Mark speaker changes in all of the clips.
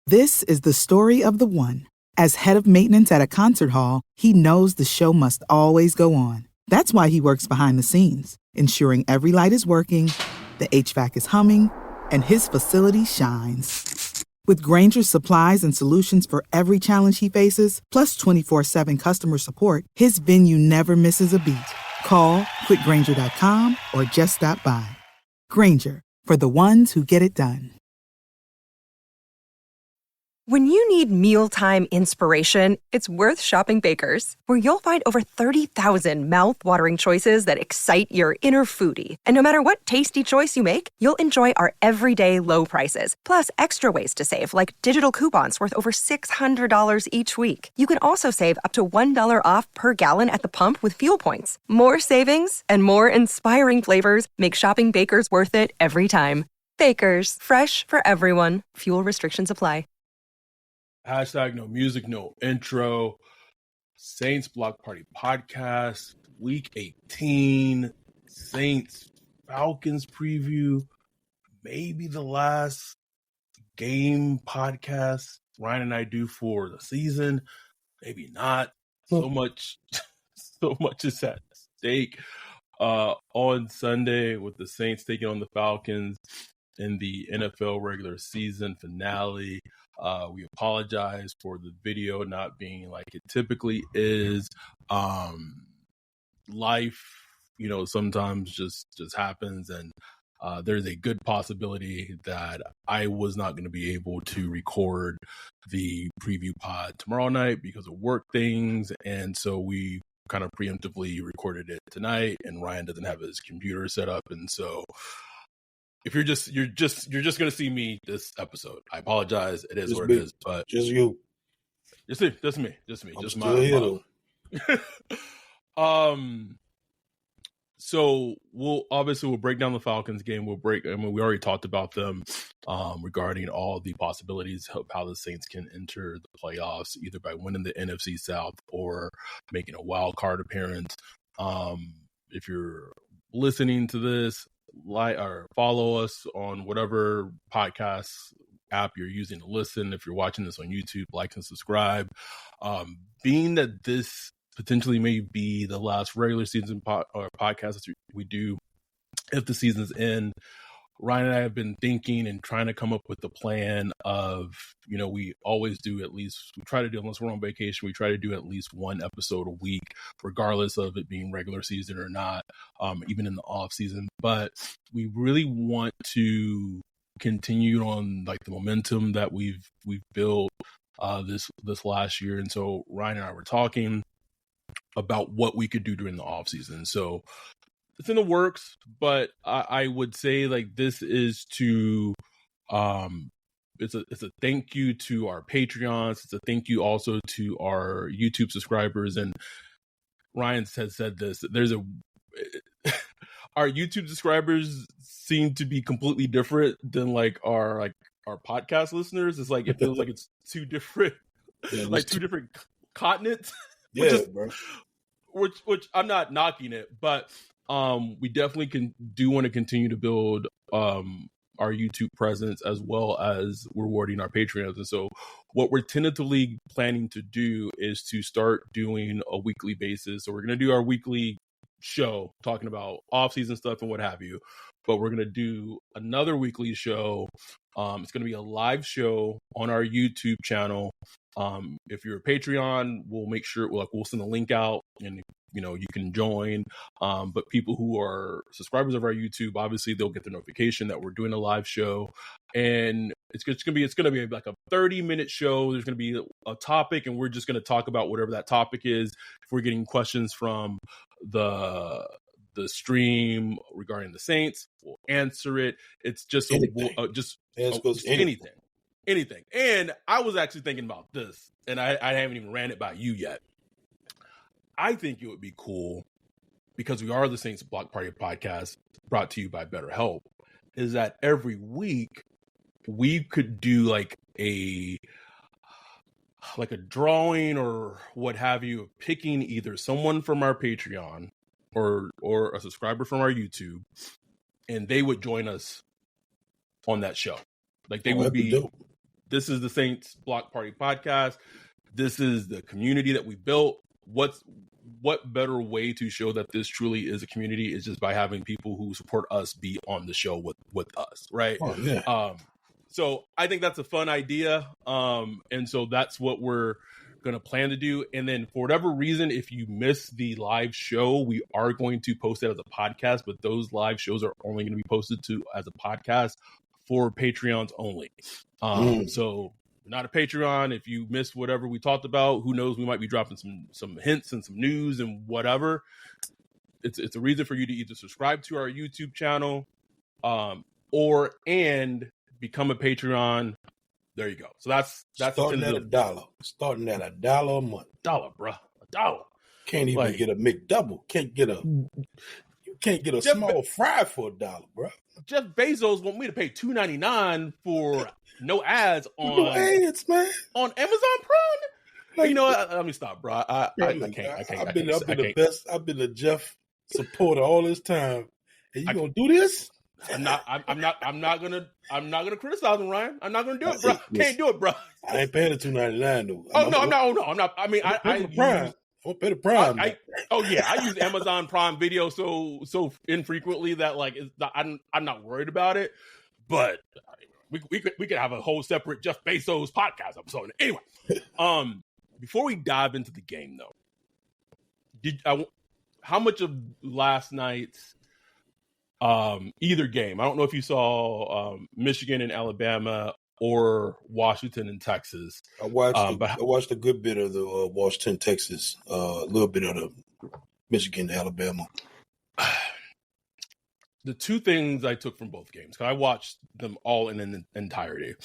Speaker 1: This is the story of the one. As head of maintenance at a concert hall, he knows the show must always go on. That's why he works behind the scenes, ensuring every light is working, the HVAC is humming, and his facility shines. With Grainger's supplies and solutions for every challenge he faces, plus 24/7 customer support, his venue never misses a beat. Call quickgrainger.com or just stop by. Grainger, for the ones who get it done.
Speaker 2: When you need mealtime inspiration, it's worth shopping Baker's, where you'll find over 30,000 mouth-watering choices that excite your inner foodie. And no matter what tasty choice you make, you'll enjoy our everyday low prices, plus extra ways to save, like digital coupons worth over $600 each week. You can also save up to $1 off per gallon at the pump with fuel points. More savings and more inspiring flavors make shopping Baker's worth it every time. Baker's, fresh for everyone. Fuel restrictions apply.
Speaker 3: Hashtag no music, no intro. Saints Block Party Podcast, Week 18. Saints Falcons preview. Maybe the last game podcast Ryan and I do for the season. Maybe not. So much is at stake. On Sunday with the Saints taking on the Falcons in the NFL regular season finale. We apologize for the video not being like it typically is. Life, sometimes just happens, and there's a good possibility that I was not going to be able to record the preview pod tomorrow night because of work things, and so we kind of preemptively recorded it tonight, and Ryan doesn't have his computer set up, and so if you're just gonna see me this episode, I apologize. It is what it is, but
Speaker 4: just you,
Speaker 3: just me,
Speaker 4: I'm
Speaker 3: just
Speaker 4: still
Speaker 3: my. So we'll break down the Falcons game. We already talked about them regarding all the possibilities of how the Saints can enter the playoffs, either by winning the NFC South or making a wild card appearance. If you're listening to this, like or follow us on whatever podcast app you're using to listen. If you're watching this on YouTube, like and subscribe. Being that this potentially may be the last regular season podcast that we do if the season's end, Ryan and I have been thinking and trying to come up with the plan of, we always do we try to do, unless we're on vacation, we try to do at least one episode a week, regardless of it being regular season or not, even in the off season. But we really want to continue on like the momentum that we've built this last year. And so Ryan and I were talking about what we could do during the off season. So it's in the works, but I would say like this is to it's a thank you to our Patreons. It's a thank you also to our YouTube subscribers. And Ryan has said this. Our YouTube subscribers seem to be completely different than like our podcast listeners. It's like it feels like it's two different two different continents.
Speaker 4: Yeah, bro.
Speaker 3: Which I'm not knocking it, but we definitely do want to continue to build our YouTube presence as well as rewarding our Patreons. And so what we're tentatively planning to do is to start doing a weekly basis. So we're going to do our weekly show talking about off-season stuff and what have you, but we're going to do another weekly show. It's going to be a live show on our YouTube channel. If you're a Patreon, we'll make sure we'll send a link out and you can join. But people who are subscribers of our YouTube, obviously they'll get the notification that we're doing a live show, and it's gonna be like a 30-minute show. There's gonna be a topic, and we're just gonna talk about whatever that topic is. If we're getting questions from the stream regarding the Saints, we'll answer it. It's just anything. And I was actually thinking about this, and I haven't even ran it by you yet. I think it would be cool, because we are the Saints Block Party Podcast, brought to you by BetterHelp, is that every week we could do like a drawing or what have you, of picking either someone from our Patreon or a subscriber from our YouTube, and they would join us on that show. Like they would be
Speaker 4: dope.
Speaker 3: this is the Saints Block Party podcast. This is the community that we built. What better way to show that this truly is a community is just by having people who support us be on the show with us, right?
Speaker 4: Oh, yeah.
Speaker 3: So I think that's a fun idea. And so that's what we're going to plan to do. And then for whatever reason, if you miss the live show, we are going to post it as a podcast, but those live shows are only going to be posted as a podcast for Patreons only. So not a Patreon. If you missed whatever we talked about, who knows, we might be dropping some hints and some news and whatever. It's a reason for you to either subscribe to our YouTube channel, and become a Patreon. There you go. So that's
Speaker 4: starting at $1. Starting at $1 a month.
Speaker 3: Bro. $1.
Speaker 4: Can't even get a McDouble. You can't get a small fry for $1, bro.
Speaker 3: Jeff Bezos want me to pay $2.99 for no ads on
Speaker 4: no ads, man,
Speaker 3: on Amazon Prime. Like, you know what? Let me stop, bro. I can't.
Speaker 4: I've been the Jeff supporter all this time, and you gonna do this?
Speaker 3: I'm not gonna criticize him, Ryan. I'm not gonna do it, bro. Can't do it, bro.
Speaker 4: I ain't paying the $2.99 though.
Speaker 3: I'm not. I mean, I
Speaker 4: pay the Prime.
Speaker 3: I use Amazon Prime Video so infrequently that I'm not worried about it. But we could have a whole separate Jeff Bezos podcast episode. Anyway, before we dive into the game though, how much of last night's either game? I don't know if you saw Michigan and Alabama or Washington and Texas.
Speaker 4: I watched a good bit of the Washington, Texas, a little bit of the Michigan, Alabama.
Speaker 3: The two things I took from both games, because I watched them all in an entirety.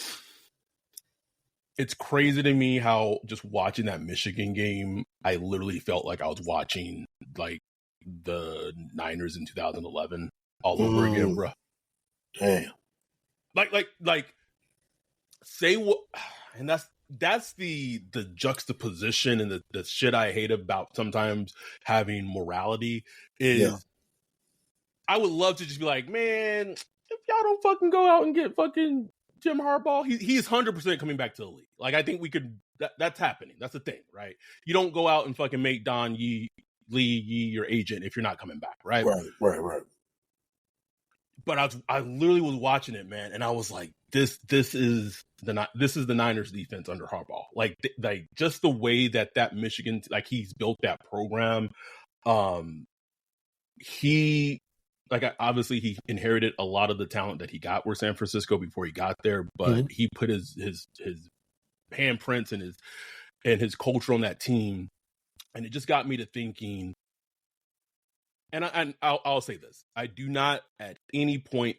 Speaker 3: It's crazy to me how just watching that Michigan game, I literally felt like I was watching like the Niners in 2011 all over again, bro.
Speaker 4: Damn.
Speaker 3: Like say what, and that's the juxtaposition and the shit I hate about sometimes having morality is I would love to just be like, man, if y'all don't fucking go out and get fucking Jim Harbaugh, he's 100% coming back to the league. Like, I think we could, that's happening. That's the thing, right? You don't go out and fucking make Don Lee your agent if you're not coming back, right?
Speaker 4: Right.
Speaker 3: But I literally was watching it, man, and I was like, this is the Niners defense under Harbaugh. Like just the way that Michigan, like, he's built that program. Obviously he inherited a lot of the talent that he got with San Francisco before he got there, but he put his handprints and his culture on that team, and it just got me to thinking. And I'll say this: I do not at any point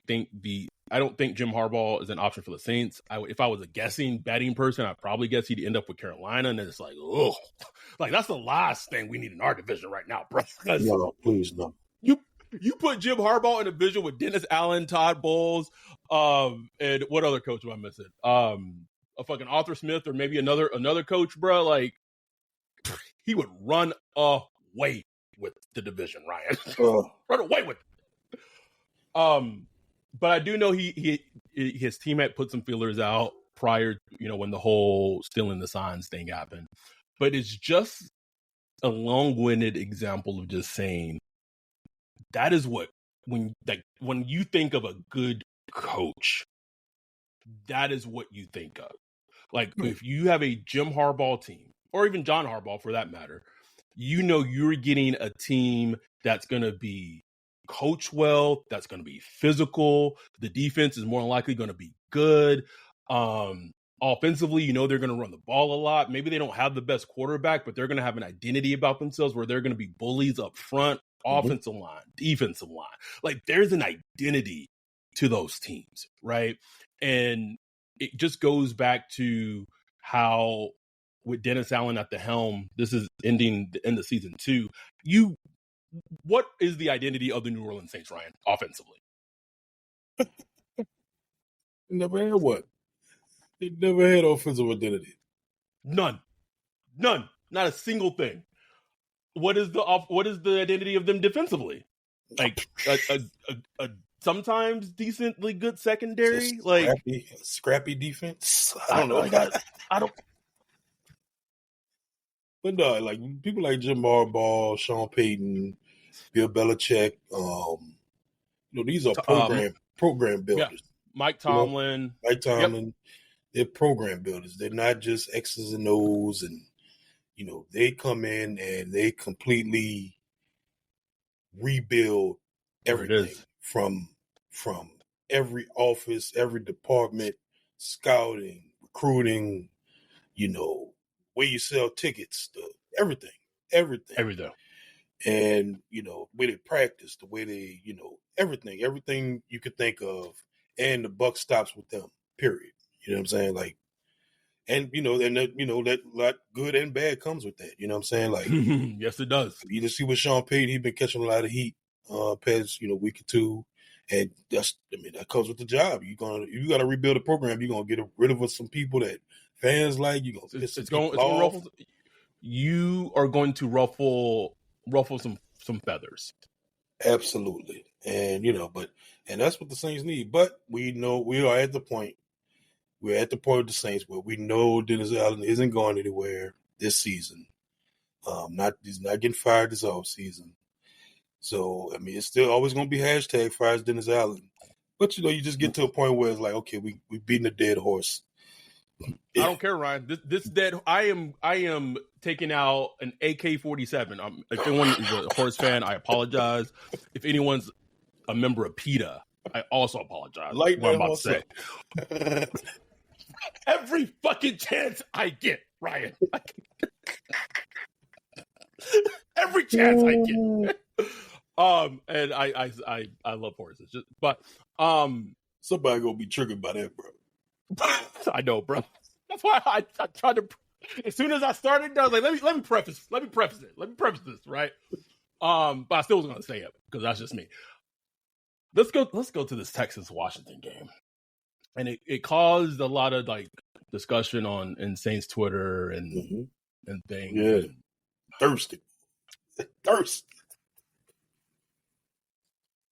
Speaker 3: I don't think Jim Harbaugh is an option for the Saints. If I was a betting person, I'd probably guess he'd end up with Carolina, and then it's like, oh, like that's the last thing we need in our division right now, bro.
Speaker 4: No, please no.
Speaker 3: You put Jim Harbaugh in a division with Dennis Allen, Todd Bowles, and what other coach am I missing? A fucking Arthur Smith or maybe another coach, bro. Like, he would run away with the division, Ryan. Run away with it. But I do know his team had put some feelers out prior, when the whole stealing the signs thing happened. But it's just a long-winded example of just saying that is what when you think of a good coach, that is what you think of. Like, if you have a Jim Harbaugh team, or even John Harbaugh for that matter, you're getting a team that's going to be coached well, that's going to be physical. The defense is more than likely going to be good. Offensively, they're going to run the ball a lot. Maybe they don't have the best quarterback, but they're going to have an identity about themselves where they're going to be bullies up front, offensive line, defensive line. Like, there's an identity to those teams, right? And it just goes back to how, with Dennis Allen at the helm, this is ending the end of season 2. What is the identity of the New Orleans Saints, Ryan, offensively?
Speaker 4: Never had what? They never had offensive identity.
Speaker 3: None. Not a single thing. What is the identity of them defensively? Like a sometimes decently good secondary.
Speaker 4: Just
Speaker 3: Like
Speaker 4: scrappy defense.
Speaker 3: I don't know. I don't.
Speaker 4: But no, like people like Jim Harbaugh, Sean Payton, Bill Belichick. These are program builders.
Speaker 3: Yeah. Mike Tomlin.
Speaker 4: Mike Tomlin. They're program builders. They're not just X's and O's, and they come in and they completely rebuild everything from every office, every department, scouting, recruiting, where you sell tickets, everything. And, where they practice, the way they, everything you could think of, and the buck stops with them, period. You know what I'm saying? Like, and, that lot good and bad comes with that. You know what I'm saying? Like,
Speaker 3: yes, it does.
Speaker 4: You just see with Sean Payton, he's been catching a lot of heat past, week or two. And that comes with the job. You got to rebuild a program. You're going to get rid of some people that fans like. You're going to piss some people off.
Speaker 3: You are going to ruffle some feathers.
Speaker 4: Absolutely. And, and that's what the Saints need. But we know we are at the point. We're at the point of the Saints where we know Dennis Allen isn't going anywhere this season. He's not getting fired this offseason. So, it's still always going to be hashtag fires Dennis Allen. But, you just get to a point where it's like, okay, we beating a dead horse.
Speaker 3: I don't care, Ryan. This dead. I am taking out an AK-47. If anyone is a horse fan, I apologize. If anyone's a member of PETA, I also apologize.
Speaker 4: Like
Speaker 3: what I'm about to say. Every fucking chance I get, Ryan. Every chance I get. And I love horses.
Speaker 4: Somebody gonna be triggered by that, bro.
Speaker 3: I know, bro. That's why I tried to. As soon as I started, I was like, let me preface this, right? But I still was gonna say it because that's just me. Let's go to this Texas-Washington game, and it caused a lot of like discussion in Saints Twitter and things.
Speaker 4: Yeah, thirsty.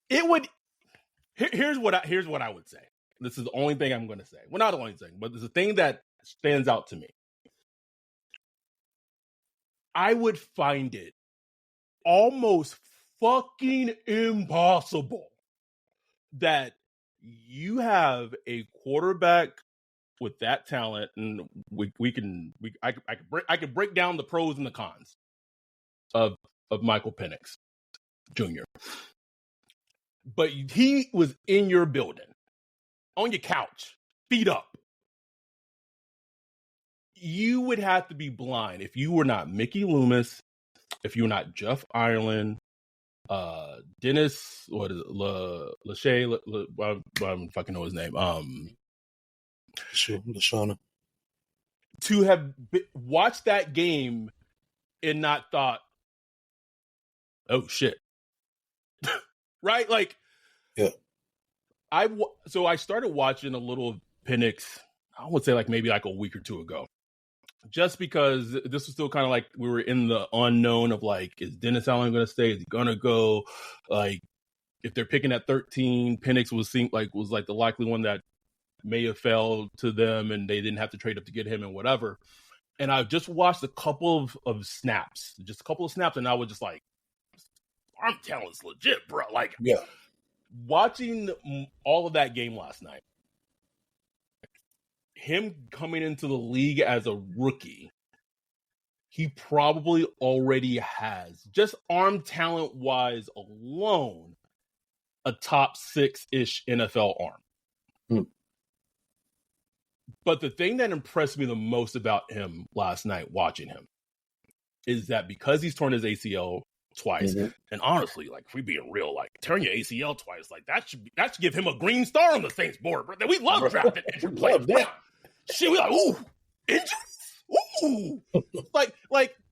Speaker 3: It would. Here's what I would say. This is the only thing I'm going to say. Well, not the only thing, but there's a thing that stands out to me. I would find it almost fucking impossible that you have a quarterback with that talent, and I could break down the pros and the cons of Michael Penix Jr. But he was in your building, on your couch, feet up. You would have to be blind if you were not Mickey Loomis, if you were not Jeff Ireland, Dennis, what is it, Lachey, I don't fucking know his name.
Speaker 4: Lashana.
Speaker 3: To have watched that game and not thought, oh shit. Right? Like,
Speaker 4: yeah.
Speaker 3: I started watching a little of Penix, I would say like maybe like a week or two ago, just because this was still kind of like we were in the unknown of like, is Dennis Allen going to stay? Is he going to go? Like, if they're picking at 13, Penix was like the likely one that may have fell to them, and they didn't have to trade up to get him and whatever. And I just watched a couple of snaps, and I was just like, I'm telling it's legit, bro. Like,
Speaker 4: yeah.
Speaker 3: Watching all of that game last night, him coming into the league as a rookie, he probably already has, just arm talent wise alone, a top 6-ish NFL arm. But the thing that impressed me the most about him last night, watching him, is that because he's torn his ACL twice, and honestly, like, if we being real, like, tearing your ACL twice, like, that should give him a green star on the Saints board, bro. We love drafting injured players. Shit, we like, ooh, injuries? Ooh. like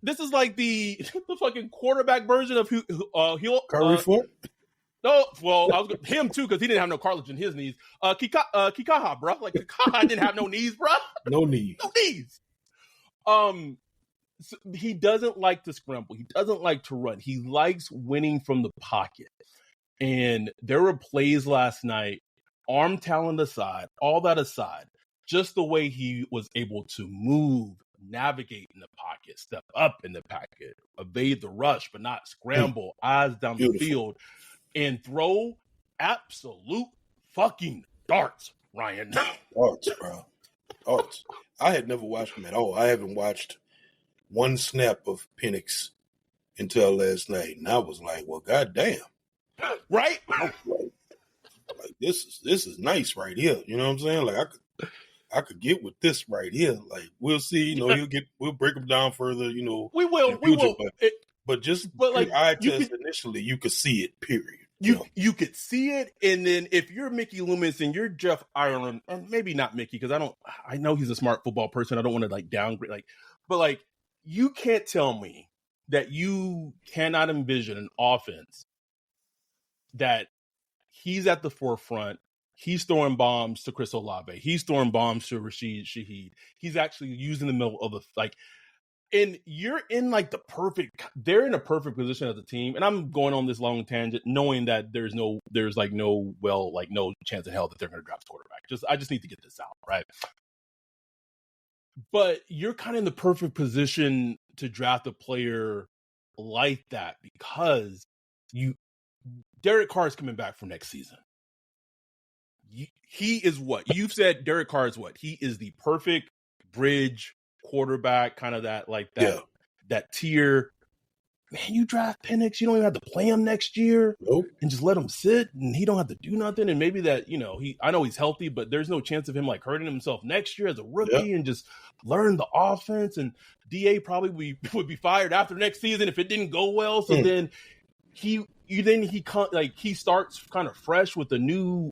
Speaker 3: this is like the fucking quarterback version of
Speaker 4: Curry Foot?
Speaker 3: No, well, I was him too, because he didn't have no cartilage in his knees. Kikaha, bro. Like, Kikaha didn't have no knees, bro.
Speaker 4: No knees.
Speaker 3: No knees. So he doesn't like to scramble. He doesn't like to run. He likes winning from the pocket. And there were plays last night, arm talent aside, all that aside, just the way he was able to move, navigate in the pocket, step up in the pocket, evade the rush, but not scramble, eyes down the field, and throw absolute fucking darts, Ryan.
Speaker 4: Darts, bro. Darts. I had never watched him at all. I haven't watched one snap of Penix until last night. And I was like, well, goddamn.
Speaker 3: Right?
Speaker 4: Like this is nice right here. You know what I'm saying? Like I could get with this right here. Like we'll see. You know, we'll break him down further. You know,
Speaker 3: we will.
Speaker 4: But
Speaker 3: like
Speaker 4: eye test initially, you could see it. Period.
Speaker 3: You could see it, and then if you're Mickey Loomis and you're Jeff Ireland, and maybe not Mickey, because I know he's a smart football person. I don't want to like downgrade, but you can't tell me that you cannot envision an offense that he's at the forefront. He's throwing bombs to Chris Olave. He's throwing bombs to Rashid Shaheed. He's actually using the middle of and you're in they're in a perfect position as a team. And I'm going on this long tangent, knowing that there's no chance in hell that they're going to draft a quarterback. I just need to get this out, right? But you're kind of in the perfect position to draft a player like that because Derek Carr is coming back for next season. He is what? You've said Derek Carr is what? He is the perfect bridge quarterback, kind of that tier. Man, you draft Penix, you don't even have to play him next year.
Speaker 4: Nope.
Speaker 3: And just let him sit and he don't have to do nothing. And maybe that, I know he's healthy, but there's no chance of him hurting himself next year as a rookie and just learn the offense. And DA probably would be fired after next season if it didn't go well. So then he starts kind of fresh with a new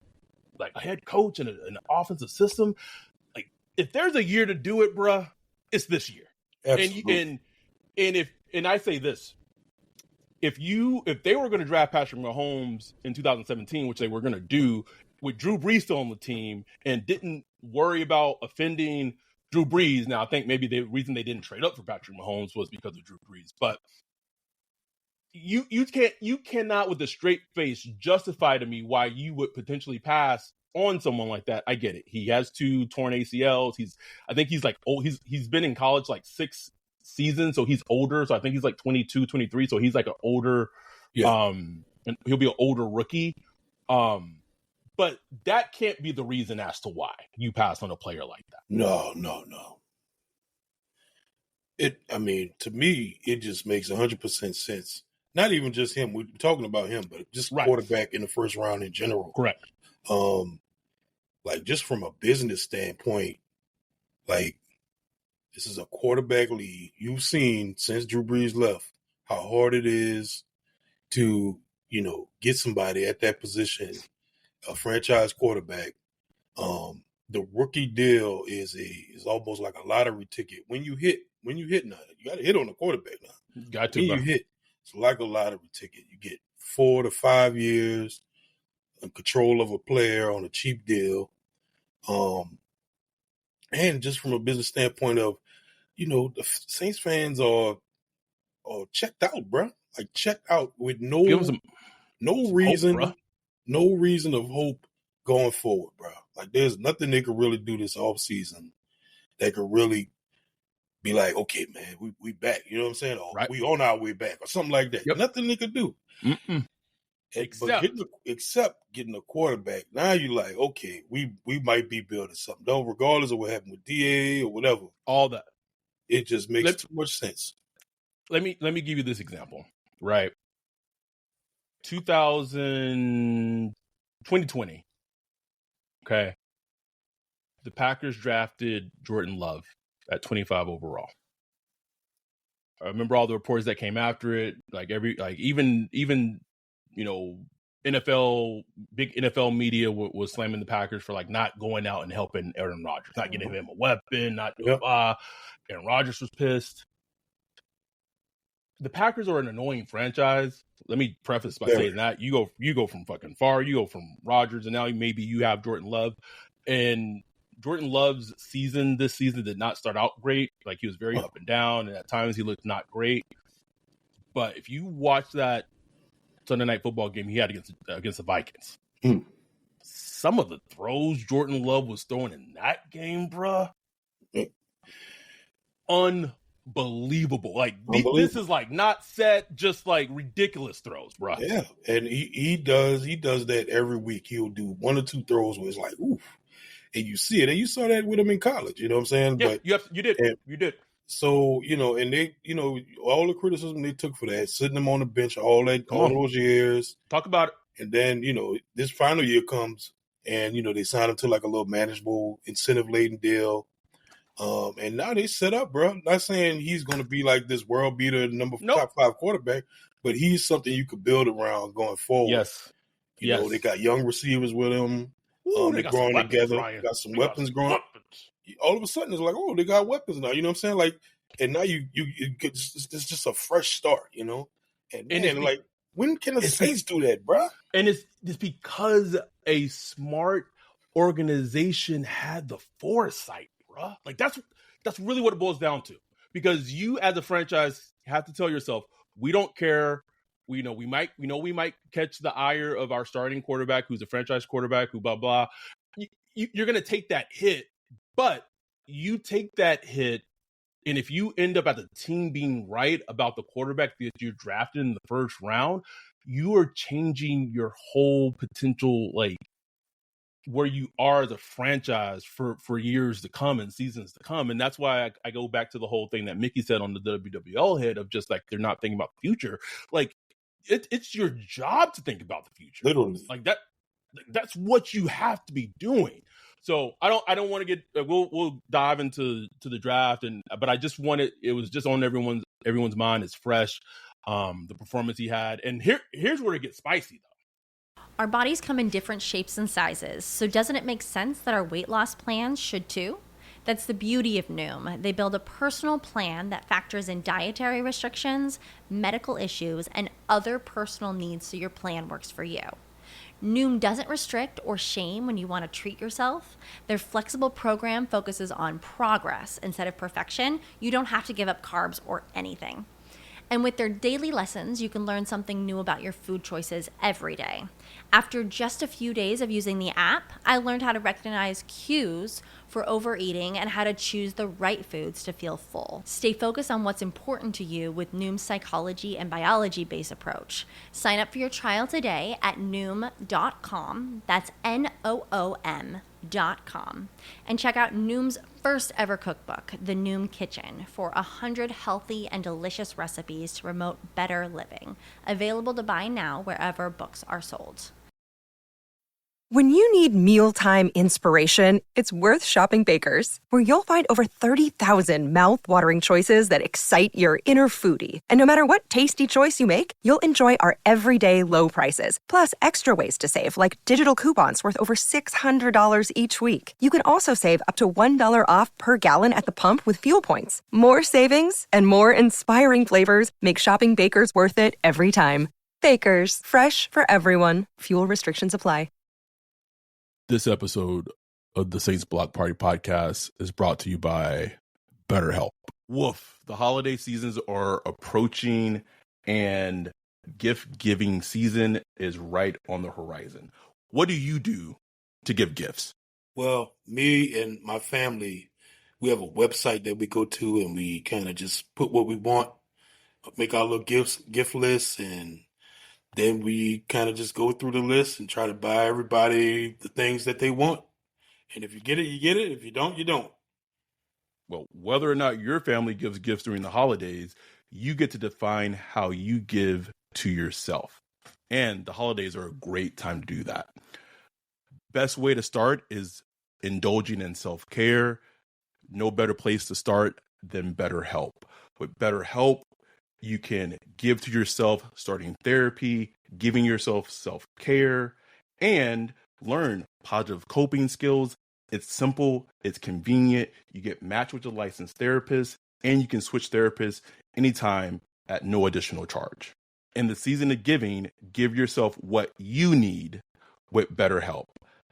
Speaker 3: a head coach and an offensive system. If there's a year to do it, bruh, it's this year.
Speaker 4: Absolutely.
Speaker 3: And I say this, if they were going to draft Patrick Mahomes in 2017, which they were going to do with Drew Brees still on the team and didn't worry about offending Drew Brees. Now, I think maybe the reason they didn't trade up for Patrick Mahomes was because of Drew Brees, but you cannot with a straight face justify to me why you would potentially pass on someone like that. I get it. He has 2 torn ACLs. I think he's old. He's been in college 6 seasons, so he's older. So I think he's 22, 23. So he's an older, and he'll be an older rookie. But that can't be the reason as to why you pass on a player like that.
Speaker 4: No. To me, it just makes 100% sense. Not even just him. We're talking about him, but just quarterback in the first round in general.
Speaker 3: Correct.
Speaker 4: Just from a business standpoint, this is a quarterback league. You've seen since Drew Brees left how hard it is to, get somebody at that position, a franchise quarterback. The rookie deal is almost like a lottery ticket. When you hit now, you got to hit on the quarterback now.
Speaker 3: Got to.
Speaker 4: When you hit, it's like a lottery ticket. You get 4 to 5 years in control of a player on a cheap deal. And just from a business standpoint of, the Saints fans are checked out, bro. Checked out with no reason of hope going forward, bro. There's nothing they could really do this offseason that could really be like, okay, man, we back. You know what I'm saying? Or we on our way back or something like that. Yep. Nothing they could do. Except getting a quarterback. Now you're like, okay, we might be building something. Though, regardless of what happened with DA or whatever.
Speaker 3: All that.
Speaker 4: It just makes too much sense.
Speaker 3: Let me give you this example, right? 2020. Okay. The Packers drafted Jordan Love at 25 overall. I remember all the reports that came after it. Even NFL, big NFL media was slamming the Packers for not going out and helping Aaron Rodgers, not getting him a weapon, Aaron Rodgers was pissed. The Packers are an annoying franchise. Let me preface by saying that you go from fucking far, you go from Rodgers, and now maybe you have Jordan Love. And Jordan Love's this season did not start out great. He was very up and down, and at times he looked not great. But if you watch that Sunday Night Football game he had against the Vikings.
Speaker 4: Hmm.
Speaker 3: Some of the throws Jordan Love was throwing in that game, bruh. Unbelievable. Like, this is like not set, just like ridiculous throws, bruh.
Speaker 4: Yeah, and he does that every week. He'll do one or two throws where it's like, oof. And you see it. And you saw that with him in college, you know what I'm saying?
Speaker 3: Yeah,
Speaker 4: but
Speaker 3: you did.
Speaker 4: So, and they, all the criticism they took for that, sitting him on the bench all those years.
Speaker 3: Talk about it.
Speaker 4: And then, this final year comes and, they sign him to like a little manageable, incentive-laden deal. And now they set up, bro. Not saying he's going to be like this world beater, top 5 quarterback, but he's something you could build around going forward.
Speaker 3: Yes.
Speaker 4: They got young receivers with him. They're growing together. Got some weapons growing. All of a sudden, it's like, oh, they got weapons now. You know what I'm saying? Like, and now you get it's just a fresh start, And man, like, when can the Saints do that, bro?
Speaker 3: And it's because a smart organization had the foresight, bro. Like, that's really what it boils down to. Because you, as a franchise, have to tell yourself, we don't care. We might catch the ire of our starting quarterback, who's a franchise quarterback, who blah blah. You're going to take that hit, but you take that hit, and if you end up as a team being right about the quarterback that you drafted in the first round, you are changing your whole potential, like, where you are as a franchise for years to come and seasons to come. And that's why I go back to the whole thing that Mickey said on the WWL head of just like, they're not thinking about the future. Like, it's your job to think about the future.
Speaker 4: Literally.
Speaker 3: Like that's what you have to be doing. So I don't want to get, we'll dive into the draft, but I just wanted, it was just on everyone's mind. It's fresh. The performance he had. And here's where it gets spicy though.
Speaker 5: Our bodies come in different shapes and sizes, so doesn't it make sense that our weight loss plans should too? That's the beauty of Noom. They build a personal plan that factors in dietary restrictions, medical issues, and other personal needs so your plan works for you. Noom doesn't restrict or shame when you want to treat yourself. Their flexible program focuses on progress instead of perfection. You don't have to give up carbs or anything. And with their daily lessons, you can learn something new about your food choices every day. After just a few days of using the app, I learned how to recognize cues for overeating and how to choose the right foods to feel full. Stay focused on what's important to you with Noom's psychology and biology-based approach. Sign up for your trial today at Noom.com. That's Noom.com. And check out Noom's first ever cookbook, The Noom Kitchen, for 100 healthy and delicious recipes to promote better living. Available to buy now wherever books are sold.
Speaker 2: When you need mealtime inspiration, it's worth shopping Baker's, where you'll find over 30,000 mouth-watering choices that excite your inner foodie. And no matter what tasty choice you make, you'll enjoy our everyday low prices, plus extra ways to save, like digital coupons worth over $600 each week. You can also save up to $1 off per gallon at the pump with fuel points. More savings and more inspiring flavors make shopping Baker's worth it every time. Baker's, fresh for everyone. Fuel restrictions apply.
Speaker 3: This episode of the Saints Block Party podcast is brought to you by BetterHelp. Woof. The holiday seasons are approaching and gift-giving season is right on the horizon. What do you do to give gifts?
Speaker 4: Well, me and my family, we have a website that we go to and we kind of just put what we want, make our little gift lists, and then we kind of just go through the list and try to buy everybody the things that they want. And if you get it, you get it. If you don't, you don't.
Speaker 3: Well, whether or not your family gives gifts during the holidays, you get to define how you give to yourself. And the holidays are a great time to do that. Best way to start is indulging in self-care. No better place to start than BetterHelp. With BetterHelp, you can give to yourself, starting therapy, giving yourself self-care, and learn positive coping skills. It's simple, it's convenient. You get matched with a licensed therapist, and you can switch therapists anytime at no additional charge. In the season of giving, give yourself what you need with BetterHelp.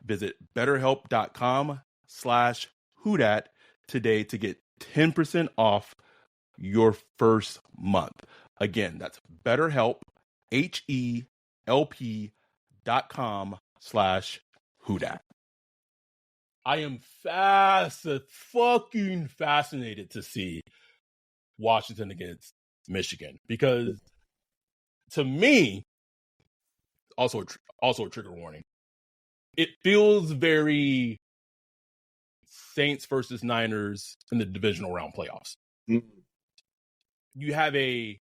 Speaker 3: Visit betterhelp.com/whodat today to get 10% off your first month. Again, that's BetterHelp, lp.com/whodat. I am fucking fascinated to see Washington against Michigan, because to me, also a trigger warning, it feels very Saints versus Niners in the divisional round playoffs.
Speaker 4: Mm-hmm.
Speaker 3: You have a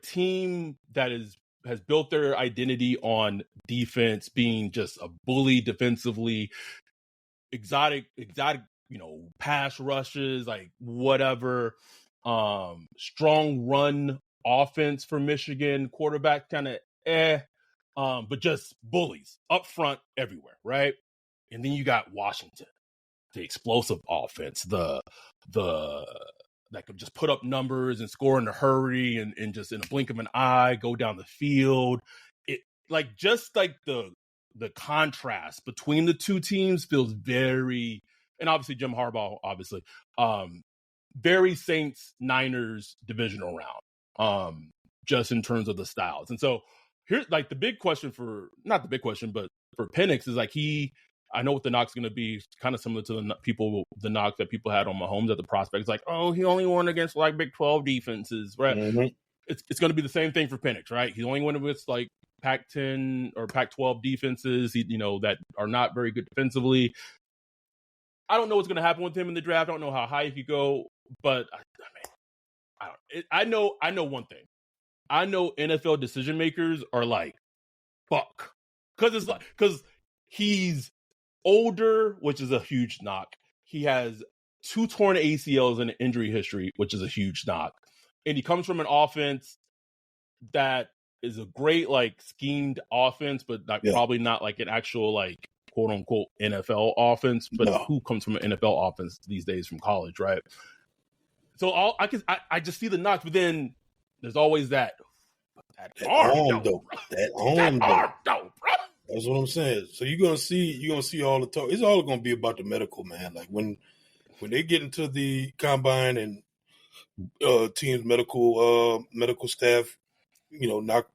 Speaker 3: team that has built their identity on defense, being just a bully defensively, exotic, pass rushes, like whatever. Strong run offense for Michigan, quarterback kind of but just bullies up front everywhere, right? And then you got Washington, the explosive offense, the that could just put up numbers and score in a hurry and just in a blink of an eye go down the field. It just like the contrast between the two teams feels very, and obviously Jim Harbaugh, obviously, very Saints Niners divisional round, just in terms of the styles. And so here's like the big question not the big question, but for Penix is like I know what the knock's going to be, kind of similar to the knock that people had on Mahomes at the prospects. Like, oh, he only won against like Big 12 defenses, right?
Speaker 4: Mm-hmm.
Speaker 3: It's going to be the same thing for Penix, right? He only won against like Pac-10 or Pac-12 defenses, that are not very good defensively. I don't know what's going to happen with him in the draft. I don't know how high he could go, but I know one thing. I know NFL decision makers are like, fuck, because he's older, which is a huge knock. He has 2 torn ACLs and an injury history, which is a huge knock. And he comes from an offense that is a great, like, schemed offense, but probably not like an actual, like, quote unquote NFL offense. But who comes from an NFL offense these days from college, right? So I just see the knocks, but then there's always that arm, though.
Speaker 4: That arm,
Speaker 3: though, bro.
Speaker 4: That's what I'm saying. So you're gonna see all the talk. It's all gonna be about the medical, man. Like when they get into the combine and team's medical staff,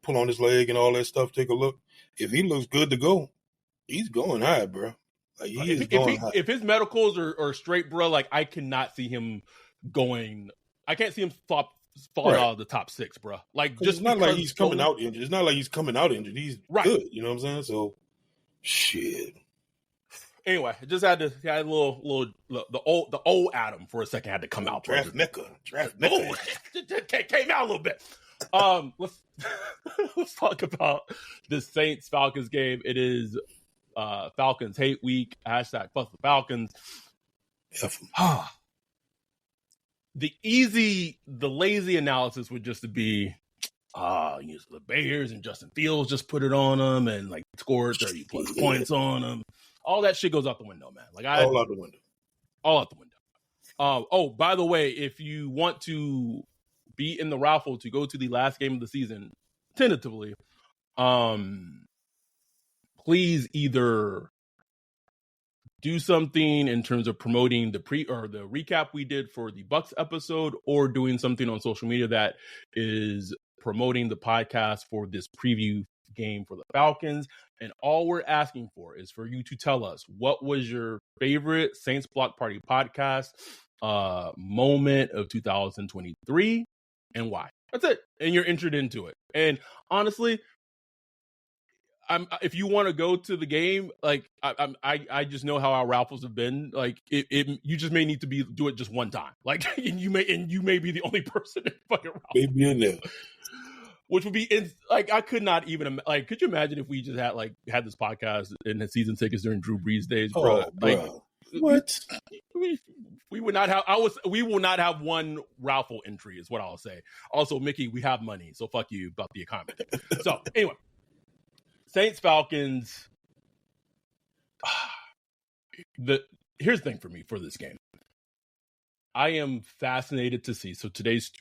Speaker 4: pull on his leg and all that stuff. Take a look. If he looks good to go, he's going high, bro. Like high.
Speaker 3: If his medicals are straight, bro, like I cannot see him going. I can't see him fall out of the top 6, bro. Like, just
Speaker 4: it's not like he's coming out injured. It's not like he's coming out injured. He's good. You know what I'm saying? So, shit.
Speaker 3: Anyway, I just had a little the old Adam for a second had to come out.
Speaker 4: Draft Mecca.
Speaker 3: Came out a little bit. Let's talk about the Saints Falcons game. It is Falcons hate week. # fuck the Falcons. The lazy analysis would just be, the Bears and Justin Fields just put it on them and like scored 30 plus points on them. All that shit goes out the window, man. Like all out the window. Oh, by the way, if you want to be in the raffle to go to the last game of the season, tentatively, please either do something in terms of promoting the recap we did for the Bucks episode, or doing something on social media that is promoting the podcast for this preview game for the Falcons. And all we're asking for is for you to tell us what was your favorite Saints Block Party podcast moment of 2023 and why. That's it. And you're entered into it. And honestly, if you want to go to the game, like I just know how our raffles have been. Like you just may need to do it just one time. Like and you may be the only person in fucking raffle.
Speaker 4: Maybe in there.
Speaker 3: Which would be I could not even like. Could you imagine if we just had this podcast and had season tickets during Drew Brees days, bro? Like
Speaker 4: what?
Speaker 3: We would not have. We will not have one raffle entry, is what I'll say. Also, Mickey, we have money, so fuck you about the economy. So anyway, Saints Falcons. Here's the thing for me for this game. I am fascinated to see. So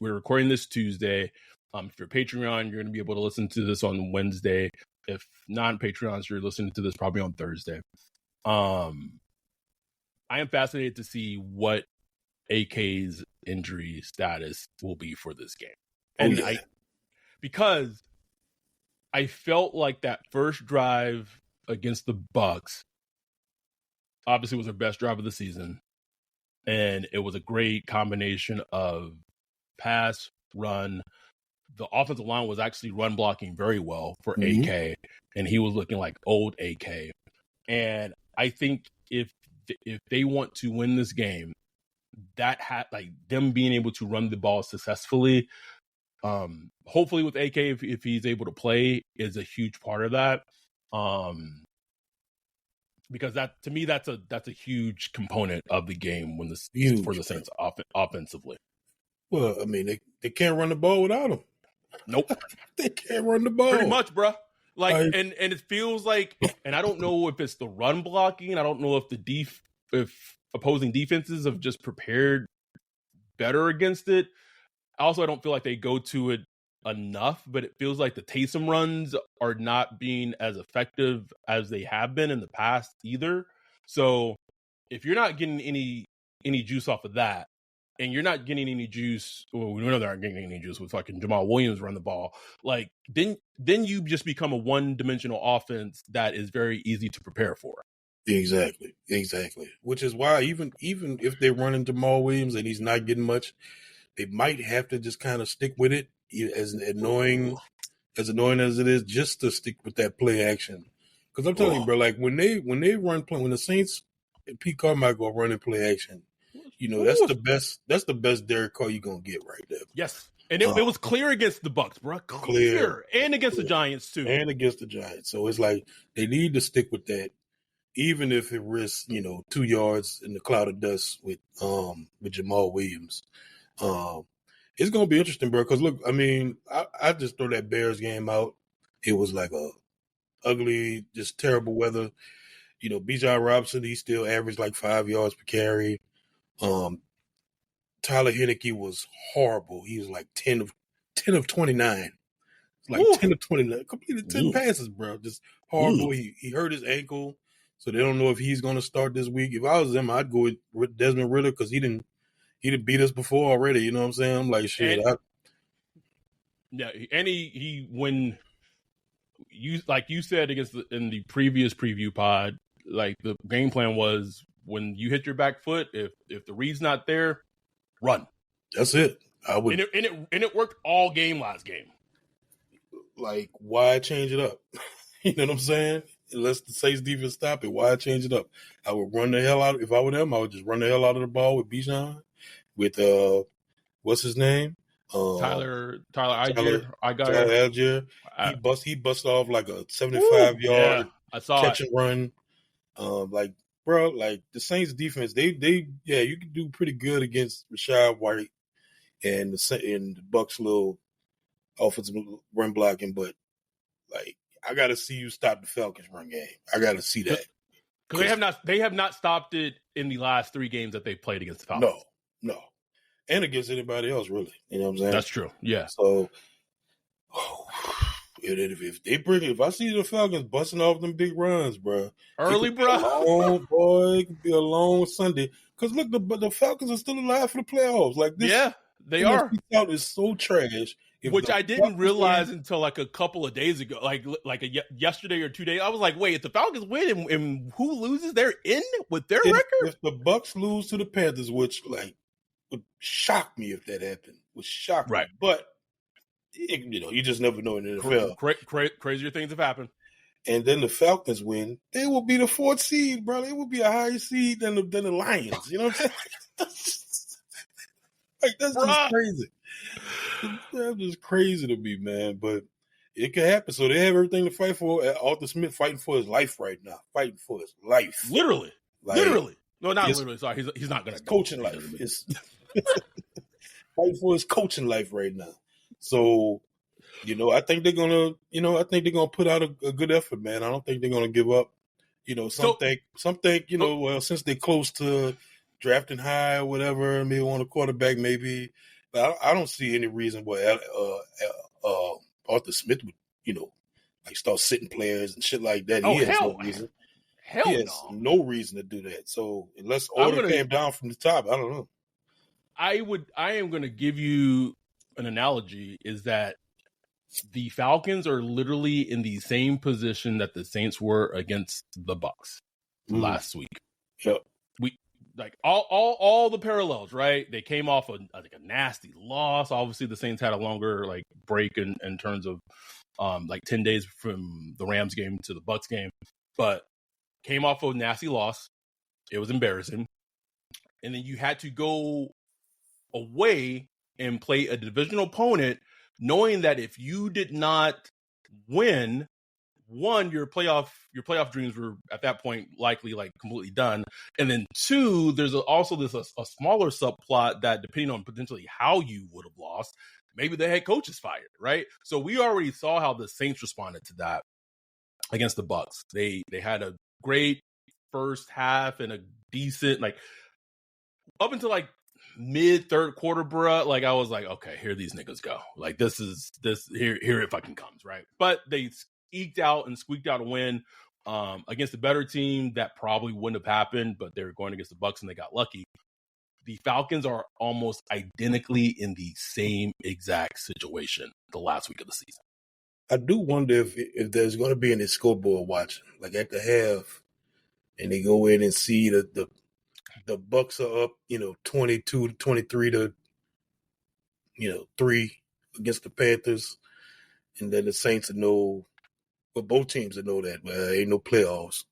Speaker 3: we're recording this Tuesday. If you're Patreon, you're going to be able to listen to this on Wednesday. If non-Patreons, you're listening to this probably on Thursday. I am fascinated to see what AK's injury status will be for this game. And because I felt like that first drive against the Bucks obviously was their best drive of the season. And it was a great combination of pass, run. The offensive line was actually run blocking very well for AK, and he was looking like old AK. And I think if they want to win this game, that had like them being able to run the ball successfully, hopefully with AK if he's able to play, is a huge part of that. Because that to me that's a huge component of the game when for the Saints offensively.
Speaker 4: Well, I mean they can't run the ball without him.
Speaker 3: Nope.
Speaker 4: They can't run the ball.
Speaker 3: Pretty much, bro. Like and it feels like, and I don't know if it's the run blocking. I don't know if if opposing defenses have just prepared better against it. Also, I don't feel like they go to it enough, but it feels like the Taysom runs are not being as effective as they have been in the past either. So if you're not getting any juice off of that, and you're not getting any juice, well, we know they aren't getting any juice with fucking Jamal Williams run the ball, like then you just become a one-dimensional offense that is very easy to prepare for.
Speaker 4: Exactly. Which is why even if they're running Jamal Williams and he's not getting much, they might have to just kind of stick with it, as annoying as it is, just to stick with that play action. Because I'm telling you, bro, like when the Saints and Pete Carmichael are running play action, you know, that's the best Derek Carr you're gonna get right there.
Speaker 3: Yes. And it was clear against the Bucks, bro. Clear. And against the Giants too.
Speaker 4: And against the Giants. So it's like they need to stick with that, even if it risks, 2 yards in the cloud of dust with Jamal Williams. It's gonna be interesting, bro. Because look, I mean, I just throw that Bears game out. It was like a ugly, just terrible weather. Bijan Robinson, he still averaged like 5 yards per carry. Tyler Heineke was horrible. He was like 10 of 29. Like Ooh. 10 of 29. Completed 10 passes, bro. Just horrible. He hurt his ankle, so they don't know if he's going to start this week. If I was them, I'd go with Desmond Ridder because he didn't beat us before already. You know what I'm saying? I'm like, shit.
Speaker 3: Yeah, and he when you like you said in the previous preview pod, like the game plan was when you hit your back foot, if the read's not there, run.
Speaker 4: That's it. I would,
Speaker 3: and it worked all game last game.
Speaker 4: Like, why change it up? You know what I'm saying? Unless the Saints defense stop it, why change it up? I would run the hell out. If I were them, I would just run the hell out of the ball with Bijan, with what's his name?
Speaker 3: Tyler Algier.
Speaker 4: He busted off like a 75-yard catch and run. Like, bro, like the Saints defense, they you can do pretty good against Rashad White and the Bucks' little offensive run blocking, but like I got to see you stop the Falcons run game. I got to see that
Speaker 3: because they have not stopped it in the last 3 games that they've played against the Falcons.
Speaker 4: No, and against anybody else, really. You know what I'm saying?
Speaker 3: That's true. Yeah.
Speaker 4: So, if I see the Falcons busting off them big runs, bro,
Speaker 3: early,
Speaker 4: bro, boy, it could be a long Sunday. Because look, the Falcons are still alive for the playoffs. Like this,
Speaker 3: yeah, they are.
Speaker 4: Out is so trash.
Speaker 3: Which I didn't realize until like a couple of days ago, yesterday or 2 days. I was like, wait, if the Falcons win and who loses, they're in with their record?
Speaker 4: If the Bucks lose to the Panthers, which would shock me if that happened, would shock me. But, you just never know in the NFL.
Speaker 3: Crazier things have happened.
Speaker 4: And then the Falcons win, they will be the 4th seed, bro. They will be a higher seed than the Lions. You know what I'm saying? That's just crazy. That's just crazy to me, man. But it can happen. So they have everything to fight for. Arthur Smith fighting for his life right now. Fighting for his life.
Speaker 3: Literally. Literally. No, not literally. Sorry. He's not going to.
Speaker 4: Coaching life. Fighting for his coaching life right now. So, I think they're going to put out a good effort, man. I don't think they're going to give up. Some think, well, since they're close to drafting high or whatever, maybe want a quarterback, maybe. But I don't see any reason why Arthur Smith would, start sitting players and shit like that. He has no reason. He has no reason to do that. So unless order came down from the top, I don't know.
Speaker 3: I am going to give you an analogy. Is that The Falcons are literally in the same position that the Saints were against the Bucs last week.
Speaker 4: Yep.
Speaker 3: We like all the parallels, right? They came off a nasty loss. Obviously, the Saints had a longer like break in terms of like 10 days from the Rams game to the Bucs game, but came off a nasty loss. It was embarrassing. And then you had to go away and play a divisional opponent, knowing that if you did not win, one, your playoff dreams were at that point likely like completely done, and then two, there's also this a smaller subplot that depending on potentially how you would have lost, maybe the head coach is fired, right? So we already saw how the Saints responded to that against the Bucs. They had a great first half and a decent like up until like mid third quarter, bruh. Like I was like, okay, here these niggas go. Like this here it fucking comes, right? But they eked out and squeaked out a win against a better team that probably wouldn't have happened, but they were going against the Bucs and they got lucky. The Falcons are almost identically in the same exact situation the last week of the season.
Speaker 4: I do wonder if there's going to be any scoreboard watching, like at the half, and they go in and see the Bucs are up, 22 to 23 to 3 against the Panthers, and then the Saints know, but both teams know that, but ain't no playoffs.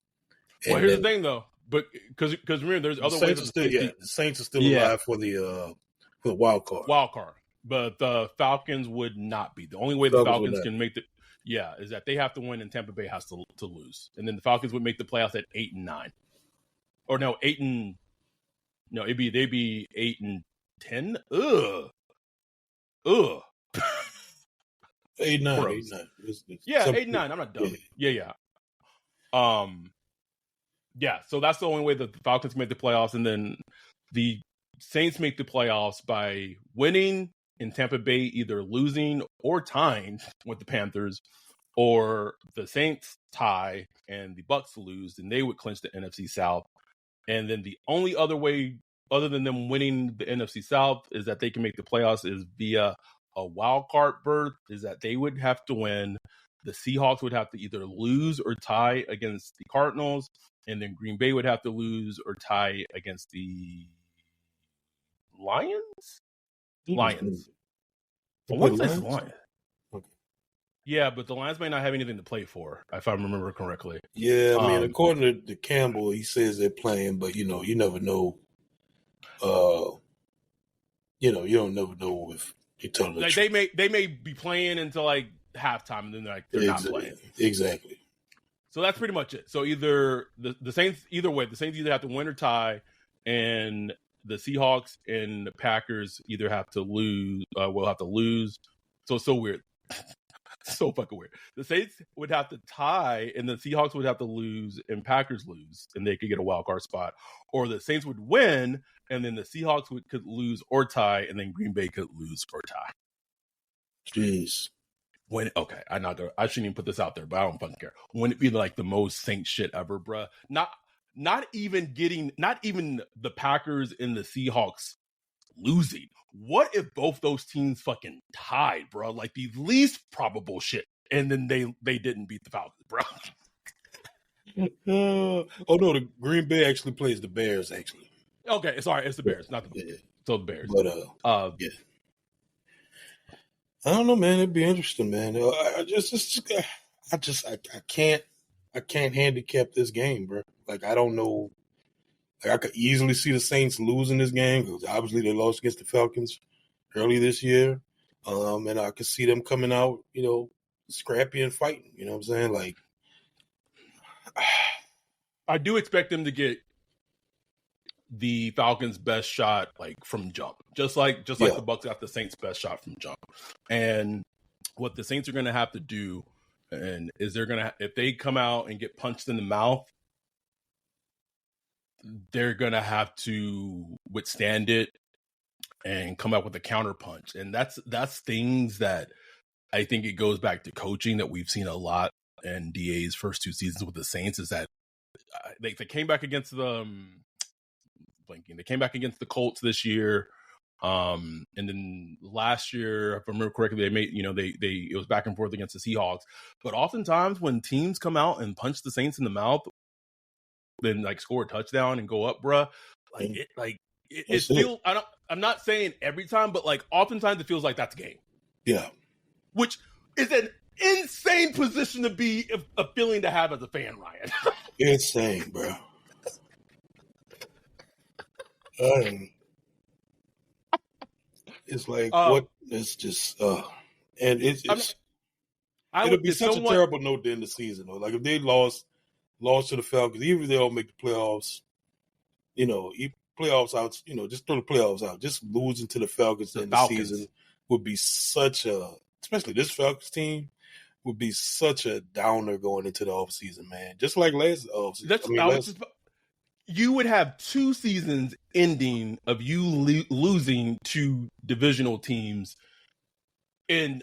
Speaker 3: Well, here's the thing though, but because remember, there's other ways.
Speaker 4: The Saints are still alive for the wild card.
Speaker 3: But the Falcons would not be. The only way the Falcons can make is that they have to win and Tampa Bay has to lose, and then the Falcons would make the playoffs at 8-9, or no, they'd be 8-10. Ugh.
Speaker 4: 8-9.
Speaker 3: Yeah, 8-9. I'm not dumb. Yeah. Yeah. So that's the only way that the Falcons make the playoffs, and then the Saints make the playoffs by winning in Tampa Bay, either losing or tying with the Panthers, or the Saints tie and the Bucs lose, and they would clinch the NFC South. And then the only other way, other than them winning the NFC South, is that they can make the playoffs is via a wild card berth, is that they would have to win. The Seahawks would have to either lose or tie against the Cardinals, and then Green Bay would have to lose or tie against the Lions. I want to say Lions. Okay. Yeah, but the Lions may not have anything to play for, if I remember correctly.
Speaker 4: Yeah, I mean, according to Campbell, he says they're playing, but you never know. You don't never know if they tell the
Speaker 3: truth. They may be playing until like halftime, and then they're not playing.
Speaker 4: Exactly.
Speaker 3: So that's pretty much it. So either the Saints, either way, the Saints either have to win or tie, and the Seahawks and the Packers either have to lose. Will have to lose. So it's so weird. So fucking weird. The Saints would have to tie, and the Seahawks would have to lose, and Packers lose, and they could get a wild card spot. Or the Saints would win, and then the Seahawks could lose or tie, and then Green Bay could lose or tie.
Speaker 4: Jeez.
Speaker 3: I shouldn't even put this out there, but I don't fucking care. Wouldn't it be like the most Saint shit ever, bruh? Not even the Packers and the Seahawks losing. What if both those teams fucking tied, bro? Like the least probable shit, and then they didn't beat the Falcons, bro.
Speaker 4: Oh no, the Green Bay actually plays the Bears. Actually,
Speaker 3: okay, sorry, it's the Bears, not the so the Bears.
Speaker 4: But yeah, I don't know, man. It'd be interesting, man. I can't handicap this game, bro. Like I don't know. I could easily see the Saints losing this game because obviously they lost against the Falcons early this year. And I could see them coming out, scrappy and fighting. You know what I'm saying? Like,
Speaker 3: I do expect them to get the Falcons' best shot, like from jump, just like the Bucs got the Saints' best shot from jump. And what the Saints are going to have to do, and is if they come out and get punched in the mouth, they're going to have to withstand it and come out with a counter punch. And that's things that I think it goes back to coaching that we've seen a lot in DA's first two seasons with the Saints, is that they came back against they came back against the Colts this year And then last year, if I remember correctly, they made, it was back and forth against the Seahawks. But oftentimes when teams come out and punch the Saints in the mouth, then like score a touchdown and go up, bruh, it feels, I'm not saying every time, but like oftentimes it feels like that's a game.
Speaker 4: Yeah.
Speaker 3: Which is an insane position to be, a feeling to have as a fan, Ryan.
Speaker 4: Insane, bro. It's like what? It's just and it would be such a terrible note to end the season. Though. Like if they lost to the Falcons, even if they don't make the playoffs, playoffs out. Just throw the playoffs out. Just losing to the Falcons in the season would be such a, especially this Falcons team, would be such a downer going into the offseason, man. Just like last offseason.
Speaker 3: You would have 2 seasons ending of you losing to divisional teams. And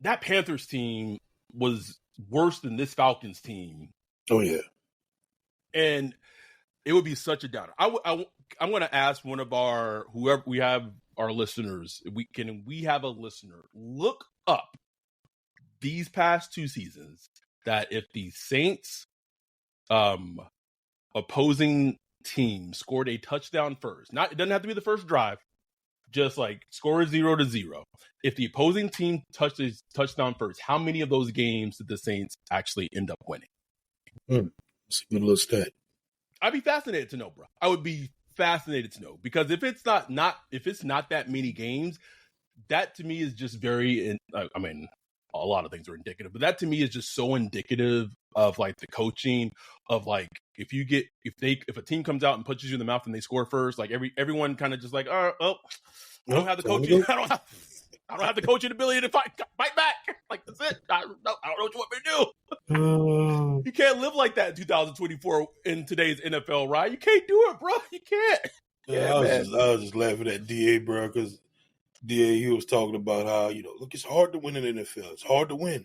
Speaker 3: that Panthers team was worse than this Falcons team.
Speaker 4: Oh, yeah.
Speaker 3: And it would be such a downer. I'm going to ask one of whoever we have, our listeners, we have a listener look up these past 2 seasons that if the Saints opposing team scored a touchdown first, it doesn't have to be the first drive, just like score 0-0. If the opposing team touches touchdown first, how many of those games did the Saints actually end up winning?
Speaker 4: It's a good little stat.
Speaker 3: I'd be fascinated to know, bro. I would be fascinated to know, because if it's not that many games, that to me is just very, I mean, a lot of things are indicative, but that to me is just so indicative of like the coaching of like, if a team comes out and punches you in the mouth and they score first, like everyone kind of just like, I don't have the coaching. I don't have the coaching ability to fight back. Like that's it. I don't know what you want me to do. You can't live like that in 2024 in today's NFL, right? You can't do it, bro. You can't.
Speaker 4: Yeah, I was just laughing at DA, bro, because DA, he was talking about how, look, it's hard to win in the NFL. It's hard to win.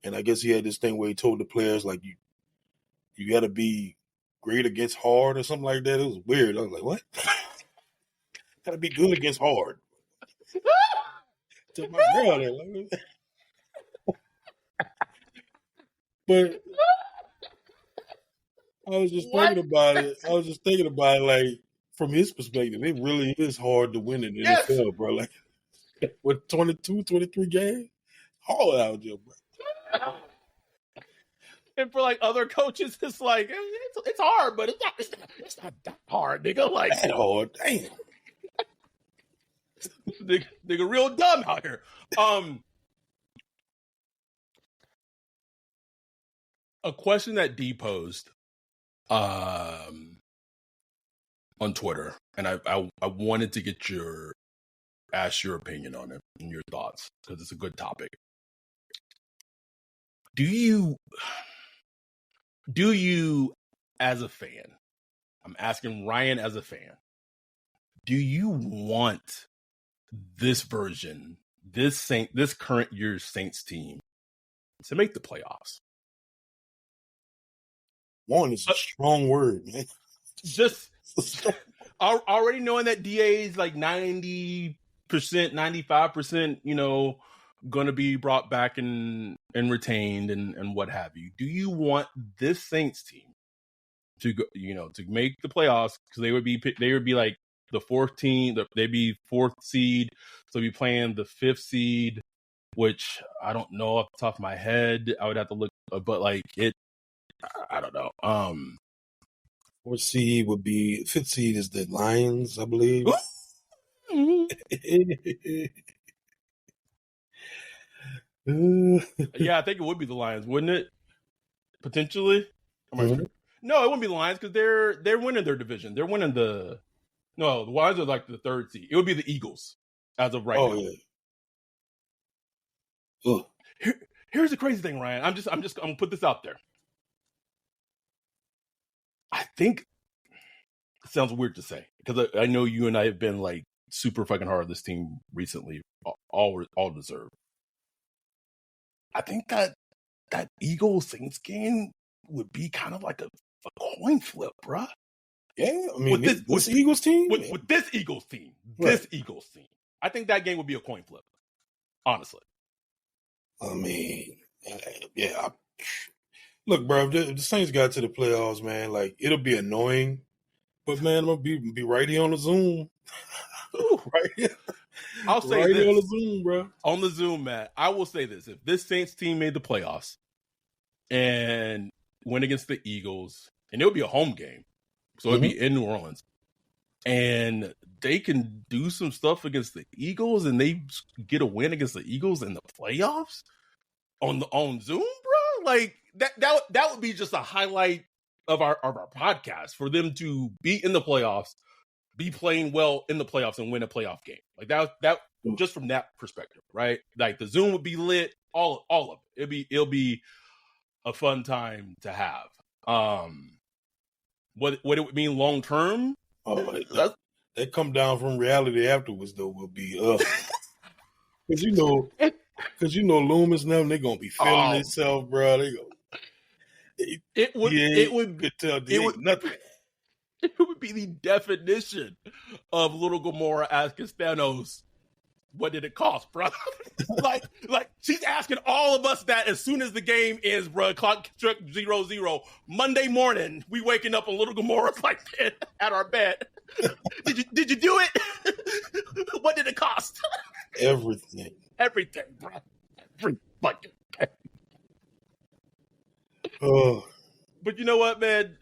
Speaker 4: And I guess he had this thing where he told the players, like, you got to be great against hard or something like that. It was weird. I was like, what? Got to be good against hard. To my girl there. But I was just thinking about it. Like, from his perspective, it really is hard to win in the NFL, bro. Like, with 22, 23 games, hard out there, bro.
Speaker 3: And for like other coaches, it's like it's hard, but it's not that hard, nigga. Like
Speaker 4: that hard, damn.
Speaker 3: nigga, real dumb out here. A question that D posed, on Twitter, and I wanted to ask your opinion on it and your thoughts, because it's a good topic. Do you, as a fan, I'm asking Ryan as a fan, do you want this version, this current year's Saints team to make the playoffs?
Speaker 4: One is a strong word, man.
Speaker 3: Just already knowing that DA is like 90%, 95%, going to be brought back and retained and what have you. Do you want this Saints team to go, to make the playoffs? Because they would be like the 4th team. They'd be 4th seed, so they'd be playing the 5th seed, which I don't know off the top of my head. I would have to look, but like it, I don't know.
Speaker 4: 4th seed would be, 5th seed is the Lions, I believe.
Speaker 3: Yeah, I think it would be the Lions, wouldn't it? Potentially.
Speaker 4: Mm-hmm.
Speaker 3: No, it wouldn't be the Lions, because they're winning their division. They're winning the Lions are like the 3rd seed. It would be the Eagles as of right now.
Speaker 4: Oh
Speaker 3: yeah. Here's the crazy thing, Ryan. I'm gonna put this out there. I think it sounds weird to say, because I know you and I have been like super fucking hard on this team recently, all deserved. I think that Eagles Saints game would be kind of like a coin flip, bruh.
Speaker 4: Yeah, I mean, this Eagles team?
Speaker 3: With this Eagles team.
Speaker 4: Right.
Speaker 3: This Eagles team. I think that game would be a coin flip, honestly.
Speaker 4: I mean, yeah. Look, bro, if the Saints got to the playoffs, man, like, it'll be annoying. But, man, I'm going to be right here on the Zoom. Right here.
Speaker 3: I'll say
Speaker 4: right
Speaker 3: this.
Speaker 4: Here on the Zoom, bro.
Speaker 3: On the Zoom, Matt, I will say this. If this Saints team made the playoffs and went against the Eagles, and it would be a home game, so it'd be in New Orleans, and they can do some stuff against the Eagles, and they get a win against the Eagles in the playoffs on Zoom, bro. Like that would be just a highlight of our podcast for them to be in the playoffs, be playing well in the playoffs, and win a playoff game. Like that just from that perspective, right? Like the Zoom would be lit, all of it. It'll be a fun time to have. What it would mean long term?
Speaker 4: That come down from reality afterwards, though, will be because you know Loomis and them, they gonna be feeling themselves, bro. They go. It would tell nothing.
Speaker 3: It would be the definition of Little Gamora asking Thanos, "What did it cost, bro?" like she's asking all of us that as soon as the game ends, bro. Clock struck 0-0. Monday morning, we waking up on Little Gamora's like at our bed. Did you do it? What did it cost?
Speaker 4: Everything,
Speaker 3: bro. Every fucking thing. But you know what, man?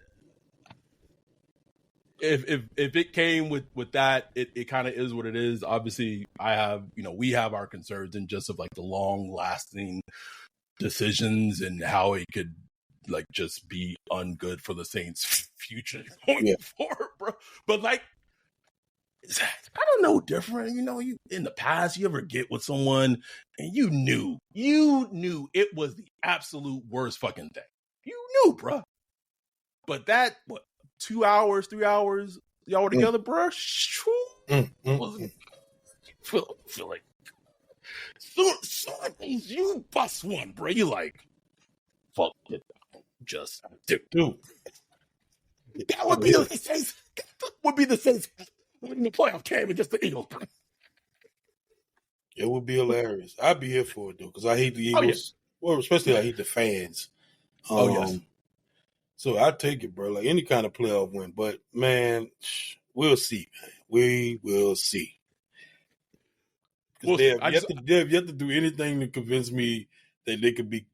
Speaker 3: If it came with that, it kind of is what it is. Obviously, we have our concerns in just of like the long lasting decisions and how it could like just be ungood for the Saints' future going forward, bro. But like, I don't know different. You in the past, you ever get with someone and you knew it was the absolute worst fucking thing. You knew, bro. But that 2 hours, 3 hours, y'all were together, bro. Feel like so you bust one, bro. You like, fuck it, just do. That would be the Saints. Would be the Saints when the playoff came against the Eagles.
Speaker 4: It would be hilarious. I'd be here for it though, because I hate the Eagles. Well, especially I hate the fans.
Speaker 3: Yes.
Speaker 4: So I take it, bro. Like any kind of playoff win, but man, we'll see, man. We will see. Because they have yet to do anything to convince me that they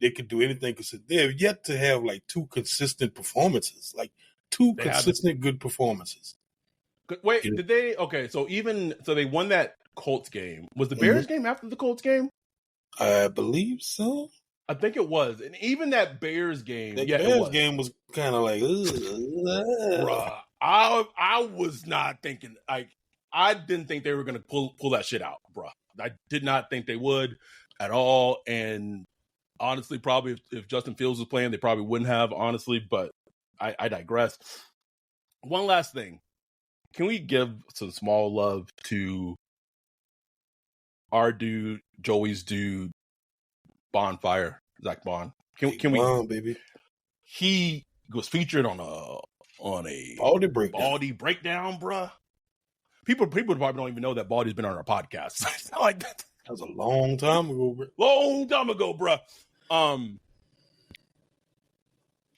Speaker 4: could do anything. Because they have yet to have like two consistent performances, good performances.
Speaker 3: Wait, did they? Okay, so they won that Colts game. Was the Bears game after the Colts game?
Speaker 4: I believe so.
Speaker 3: I think it was, and even that Bears game,
Speaker 4: the Bears game was kind of like,
Speaker 3: bruh. I was not thinking like I didn't think they were gonna pull that shit out, bruh. I did not think they would at all, and honestly, probably if Justin Fields was playing, they probably wouldn't have, honestly. But I digress. One last thing, can we give some small love to our dude, Joey's dude? Bonfire, Zach Bond. Can we,
Speaker 4: baby?
Speaker 3: He was featured on a
Speaker 4: Baldy
Speaker 3: breakdown, bruh. People probably don't even know that Baldy's been on our podcast. Like that
Speaker 4: was a long time ago, bro.
Speaker 3: Bruh.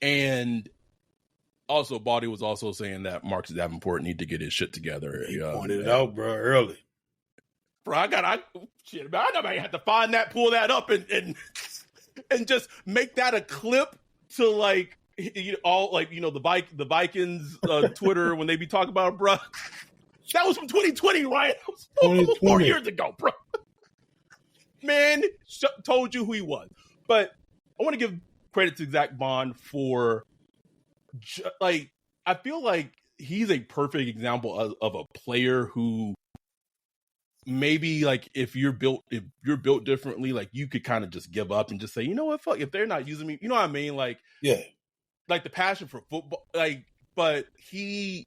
Speaker 3: And also Baldy was also saying that Marcus Davenport need to get his shit together.
Speaker 4: He pointed it out, bro, early.
Speaker 3: Bro, I might have to find that, pull that up, and just make that a clip to like the Vikings Twitter when they be talking about it, bro. That was from 2020, right? That was 4 years ago, bro. Man, told you who he was. But I want to give credit to Zach Bond for I feel like he's a perfect example of a player who. Maybe like if you're built differently, like you could kind of just give up and just say, you know what, fuck, if they're not using me, you know what I mean? Like,
Speaker 4: yeah,
Speaker 3: like the passion for football, like, but he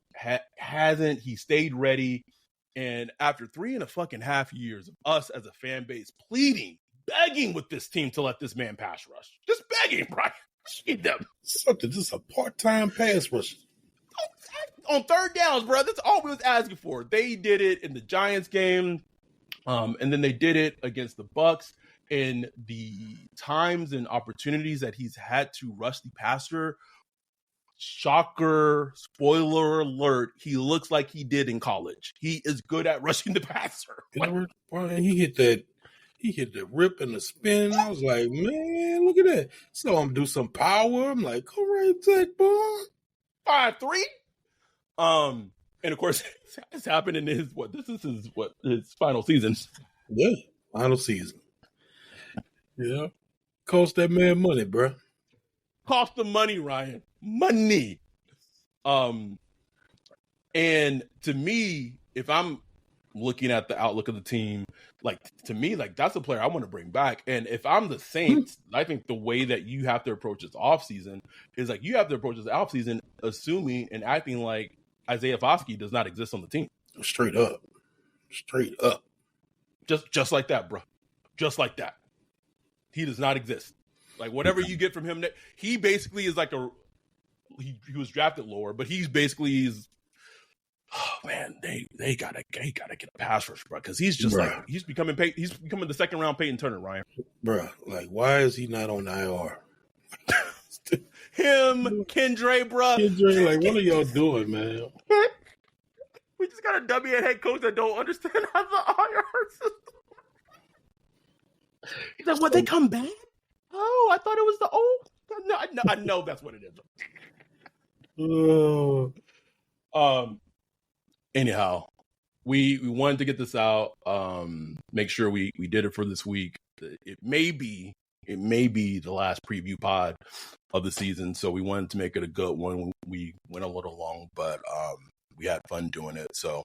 Speaker 3: hasn't. He stayed ready, and after 3.5 years of us as a fan base pleading, begging with this team to let this man pass rush, just begging, right? Need them
Speaker 4: something, just a part-time pass rusher.
Speaker 3: on third downs, bro. That's all we was asking for. They did it in the Giants game, and then they did it against the Bucks. And the times and opportunities that he's had to rush the passer, shocker, spoiler alert, he looks like he did in college. He is good at rushing the passer.
Speaker 4: He hit the rip and the spin. I was like, man, look at that. So I'm do some power. I'm like, all right, Zach boy.
Speaker 3: 5'3". And of course, it's happened in his his final season.
Speaker 4: Yeah, final season. Yeah, cost that man money, bro.
Speaker 3: Cost the money, Ryan. Money. And to me, if I'm looking at the outlook of the team, like to me, like that's a player I want to bring back. And if I'm the Saints, I think the way that you have to approach this offseason is like you have to approach this offseason assuming and acting like Isaiah Foskey does not exist on the team.
Speaker 4: Straight up.
Speaker 3: Just like that, bro. Just like that. He does not exist. Like whatever you get from him, he basically is like he was drafted lower, but he's basically man, they gotta get a pass rush, bro, because he's just like he's becoming the second round Peyton Turner, Ryan.
Speaker 4: Bro, like why is he not on IR?
Speaker 3: Him, Kendra, bro.
Speaker 4: Kendra, like what are y'all doing, man?
Speaker 3: We just got a W head coach that don't understand how the IR system. He's like, what, they come back? Oh, I thought it was the old. No, I know that's what it is. Anyhow, we wanted to get this out. Make sure we did it for this week. It may be the last preview pod of the season, so we wanted to make it a good one. We went a little long, but we had fun doing it. So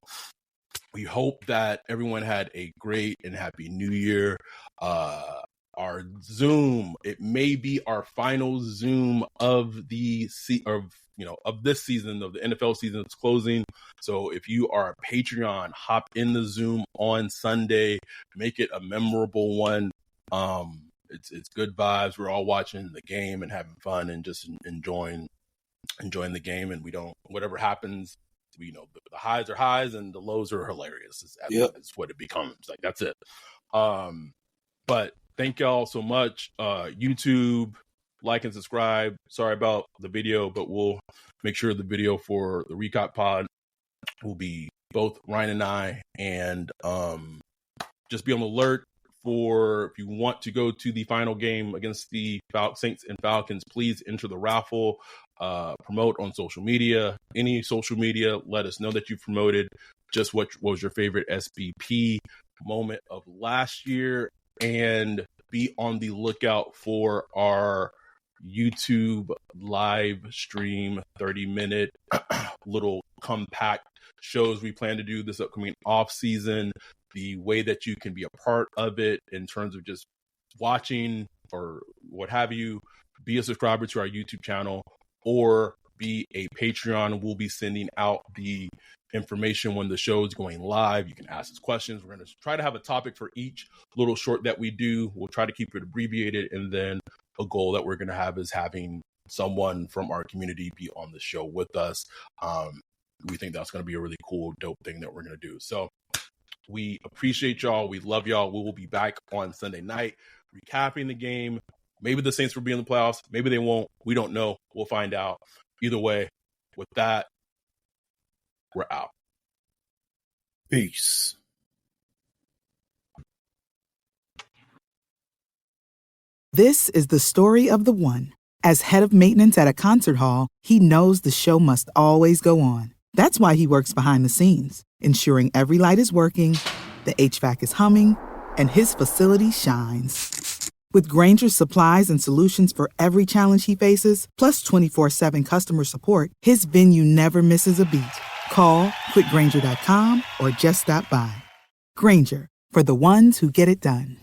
Speaker 3: we hope that everyone had a great and happy New Year. Our Zoom, it may be our final Zoom of this season of the NFL season. It's closing. So if you are a Patreon, hop in the Zoom on Sunday, make it a memorable one. It's good vibes. We're all watching the game and having fun and just enjoying the game. And we don't, whatever happens, we know the highs are highs and the lows are hilarious. It's what it becomes. Like that's it. But thank y'all so much. YouTube, like and subscribe. Sorry about the video, but we'll make sure the video for the recap pod will be both Ryan and I. And just be on the alert for if you want to go to the final game against the Saints and Falcons, please enter the raffle. Promote on social media. Any social media, let us know that you promoted. Just what was your favorite SBP moment of last year. And be on the lookout for our YouTube live stream 30-minute little compact shows we plan to do this upcoming off season. The way that you can be a part of it in terms of just watching or what have you, be a subscriber to our YouTube channel or be a Patreon. We'll be sending out the information when the show is going live. You can ask us questions. We're going to try to have a topic for each little short that we do. We'll try to keep it abbreviated. And then a goal that we're going to have is having someone from our community be on the show with us. We think that's going to be a really cool, dope thing that we're going to do. So we appreciate y'all. We love y'all. We will be back on Sunday night, recapping the game. Maybe the Saints will be in the playoffs. Maybe they won't. We don't know. We'll find out. Either way, with that, we're out.
Speaker 4: Peace.
Speaker 1: This is the story of the one. As head of maintenance at a concert hall, he knows the show must always go on. That's why he works behind the scenes, ensuring every light is working, the HVAC is humming, and his facility shines. With Grainger's supplies and solutions for every challenge he faces, plus 24/7 customer support, his venue never misses a beat. Call quickgrainger.com or just stop by. Grainger, for the ones who get it done.